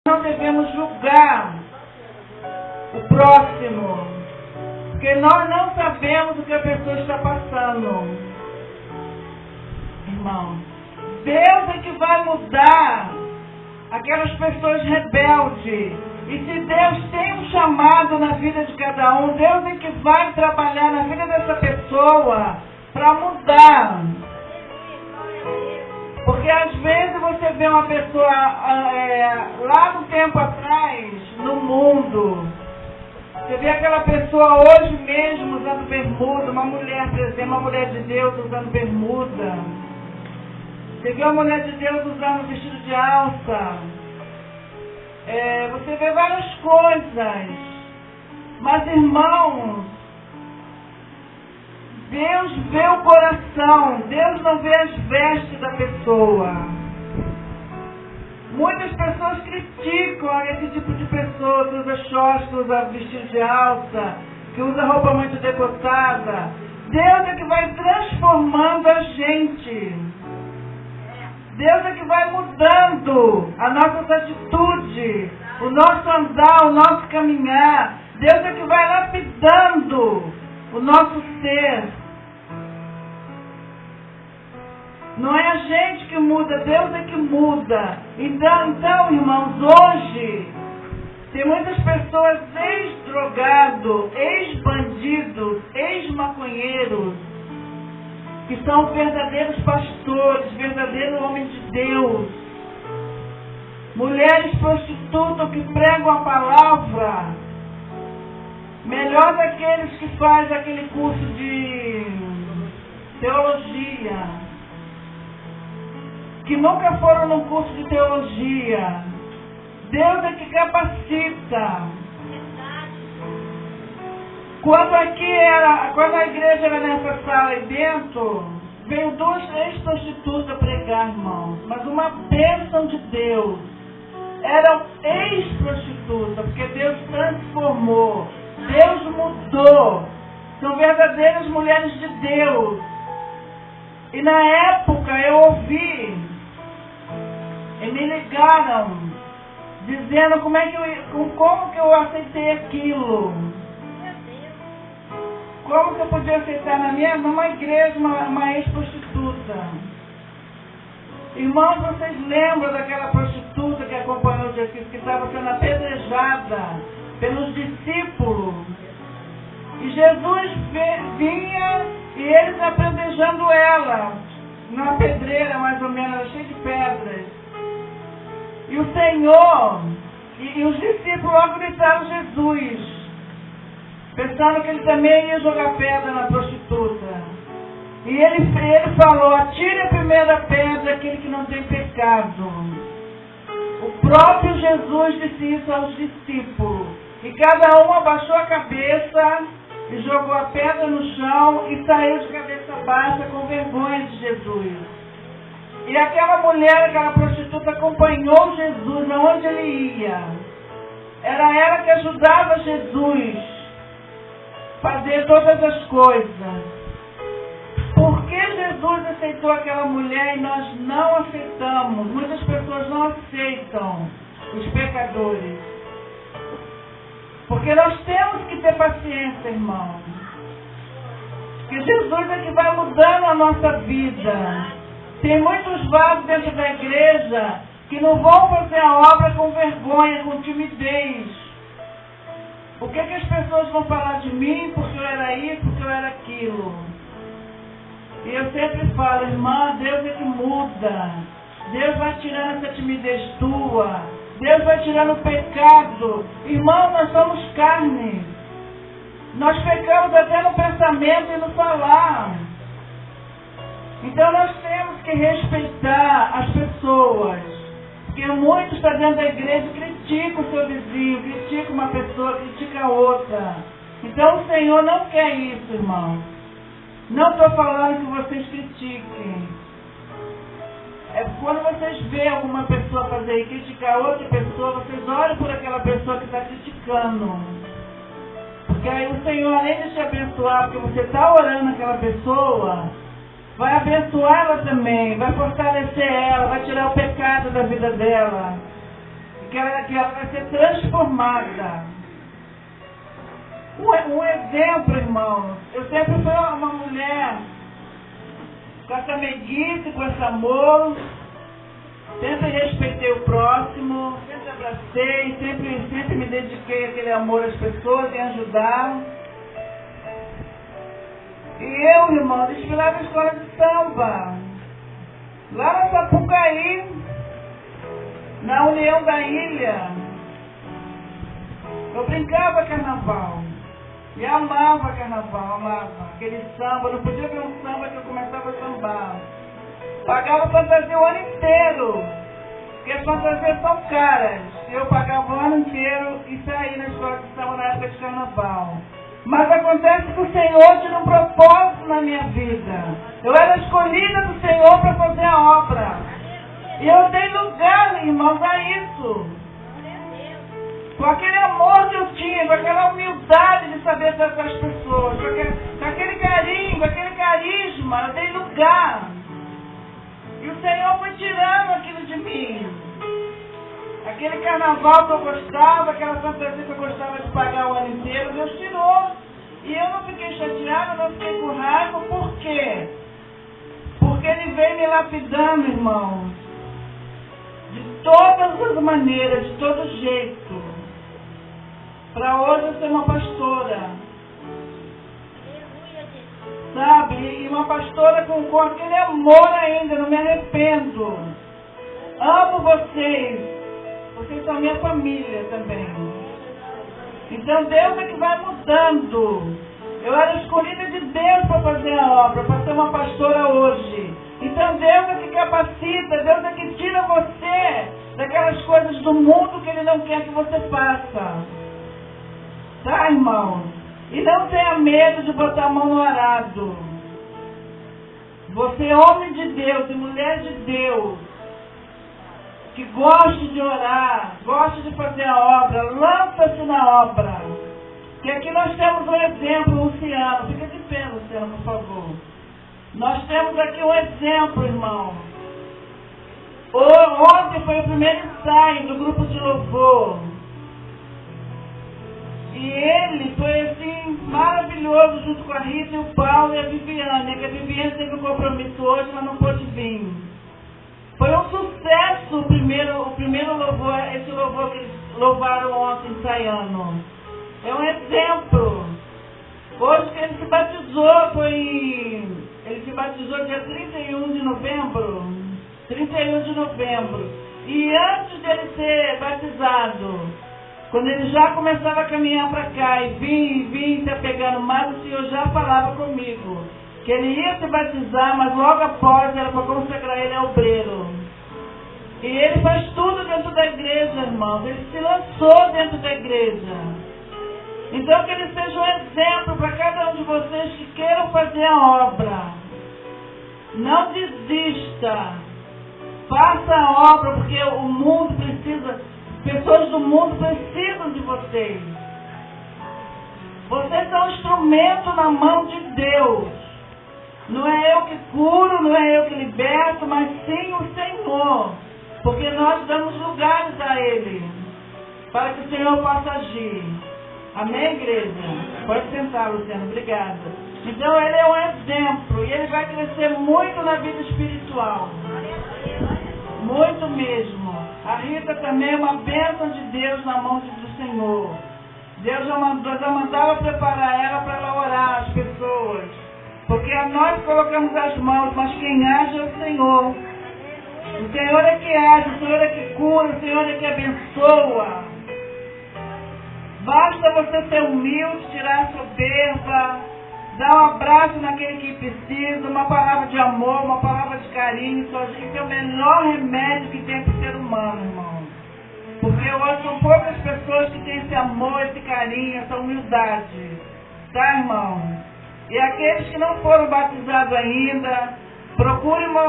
não devemos julgar o próximo, porque nós não sabemos o que a pessoa está passando. Irmão, Deus é que vai mudar aquelas pessoas rebeldes. E se Deus tem um chamado na vida de cada um, Deus é que vai trabalhar na vida dessa pessoa para mudar. Porque às vezes você vê uma pessoa lá no tempo atrás, no mundo, você vê aquela pessoa hoje mesmo usando bermuda, uma mulher, por exemplo, uma mulher de Deus usando bermuda. Você vê uma mulher de Deus usando vestido de alça. Você vê várias coisas. Mas, irmãos, Deus vê o coração. Deus não vê as vestes da pessoa. Muitas pessoas criticam esse tipo de pessoa que usa shorts, que usa vestido de alça, que usa roupa muito decotada. Deus é que vai transformando a gente. Deus é que vai mudando as nossas atitudes, o nosso andar, o nosso caminhar. Deus é que vai lapidando o nosso ser. Não é a gente que muda, Deus é que muda. Então, irmãos, hoje tem muitas pessoas ex-drogados, ex-bandidos, ex-maconheiros, que são verdadeiros pastores, verdadeiros homens de Deus. Mulheres prostitutas que pregam a palavra, melhor daqueles que fazem aquele curso de teologia, que nunca foram num curso de teologia. Deus é que capacita. Quando a igreja era nessa sala aí dentro, veio 2 ex-prostitutas pregar, irmãos. Mas uma bênção de Deus. Eram ex-prostitutas, porque Deus transformou. Deus mudou. São verdadeiras mulheres de Deus. E na época eu ouvi, e me ligaram, dizendo como que eu aceitei aquilo. Como que eu podia aceitar numa igreja uma ex-prostituta? Irmãos, vocês lembram daquela prostituta que acompanhou Jesus, que estava sendo apedrejada pelos discípulos? E Jesus vinha e eles apedrejando ela, numa pedreira mais ou menos, cheia de pedras. E o Senhor, e os discípulos logo gritaram Jesus, pensando que ele também ia jogar pedra na prostituta. E ele falou: atire a primeira pedra aquele que não tem pecado. O próprio Jesus disse isso aos discípulos. E cada um abaixou a cabeça e jogou a pedra no chão e saiu de cabeça baixa com vergonha de Jesus. E aquela mulher, aquela prostituta, acompanhou Jesus aonde ele ia. Era ela que ajudava Jesus a fazer todas as coisas. Por que Jesus aceitou aquela mulher e nós não aceitamos? Muitas pessoas não aceitam os pecadores. Porque nós temos que ter paciência, irmão. Que Jesus é que vai mudando a nossa vida. Tem muitos vasos dentro da igreja que não vão fazer a obra com vergonha, com timidez. O que as pessoas vão falar de mim porque eu era isso, porque eu era aquilo? E eu sempre falo, irmã, Deus é que muda. Deus vai tirando essa timidez tua. Deus vai tirando o pecado. Irmão, nós somos carne. Nós pecamos até no pensamento e no falar. Então nós temos que respeitar as pessoas. Porque muitos estão dentro da igreja e criticam o seu vizinho, criticam uma pessoa, criticam a outra. Então o Senhor não quer isso, irmão. Não estou falando que vocês critiquem. É quando vocês veem alguma pessoa fazer e criticar outra pessoa, vocês olhem por aquela pessoa que está criticando. Porque aí o Senhor, além de te abençoar, porque você está orando aquela pessoa, vai abençoar ela também, vai fortalecer ela, vai tirar o pecado da vida dela. que ela vai ser transformada. Um exemplo, irmãos, eu sempre fui uma mulher com essa meiguice, com esse amor, sempre respeitei o próximo, sempre abracei, sempre me dediquei àquele amor às pessoas, em ajudar. E eu, irmão, desfilava a escola de samba, lá na Sapucaí, na União da Ilha. Eu brincava carnaval. E amava carnaval, amava aquele samba. Não podia ver um samba que eu começava a sambar. Pagava fantasia o ano inteiro, porque as fantasias são caras. Eu pagava o ano inteiro e saí na escola de samba na época de carnaval. Mas acontece que o Senhor tinha um propósito na minha vida. Eu era escolhida do Senhor para fazer a obra. E eu dei lugar, irmãos, a isso. Com aquele amor que eu tinha, com aquela humildade de saber tratar as pessoas, com aquele carinho, com aquele carisma, eu dei lugar. E o Senhor foi tirando aquilo de mim. Aquele carnaval que eu gostava, aquela fantasia que eu gostava de pagar o ano inteiro, Deus tirou. E eu não fiquei chateada, não fiquei com raiva. Por quê? Porque Ele veio me lapidando, irmãos, de todas as maneiras, de todo jeito, para hoje eu ser uma pastora, sabe? E uma pastora com aquele amor ainda, não me arrependo. Amo vocês são minha família também. Então Deus é que vai mudando. Eu era escolhida de Deus para fazer a obra, para ser uma pastora hoje. Então Deus é que capacita, Deus é que tira você daquelas coisas do mundo que Ele não quer que você faça. Tá, irmão? E não tenha medo de botar a mão no arado. Você, homem de Deus e mulher de Deus, que goste de orar, goste de fazer a obra, lança-se na obra. Que aqui nós temos um exemplo, Luciano. Fica de pé, Luciano, por favor. Nós temos aqui um exemplo, irmão. Ontem foi o primeiro ensaio do grupo de louvor. E ele foi assim, maravilhoso, junto com a Rita e o Paulo e a Viviane. Que a Viviane teve um compromisso hoje, mas não pôde vir. Foi um sucesso o primeiro louvor, esse louvor que eles louvaram ontem, ensaiando. É um exemplo. Hoje que ele se batizou, ele se batizou dia 31 de novembro. 31 de novembro. E antes dele ser batizado, quando ele já começava a caminhar para cá e vinha se apegando mais, o Senhor já falava comigo que ele ia se batizar, mas logo após era para consagrar ele a obreiro. E ele faz tudo dentro da igreja, irmãos. Ele se lançou dentro da igreja. Então que ele seja um exemplo para cada um de vocês que queiram fazer a obra. Não desista. Faça a obra, porque o mundo precisa, pessoas do mundo precisam de vocês. Vocês são um instrumento na mão de Deus. Não é eu que curo, não é eu que liberto, mas sim o Senhor. Porque nós damos lugares a Ele, para que o Senhor possa agir. Amém, igreja? Pode sentar, Luciano, obrigada. Então ele é um exemplo, e ele vai crescer muito na vida espiritual. Muito mesmo. A Rita também é uma bênção de Deus na mão do Senhor. Deus já mandava preparar ela para ela orar as pessoas. Porque nós colocamos as mãos, mas quem age é o Senhor. O Senhor é que age, o Senhor é que cura, o Senhor é que abençoa. Basta você ser humilde, tirar a soberba, dar um abraço naquele que precisa, uma palavra de amor, uma palavra de carinho. Isso é o melhor remédio que tem para o ser humano, irmão. Porque hoje são poucas pessoas que têm esse amor, esse carinho, essa humildade. Tá, irmão? E aqueles que não foram batizados ainda, procurem uma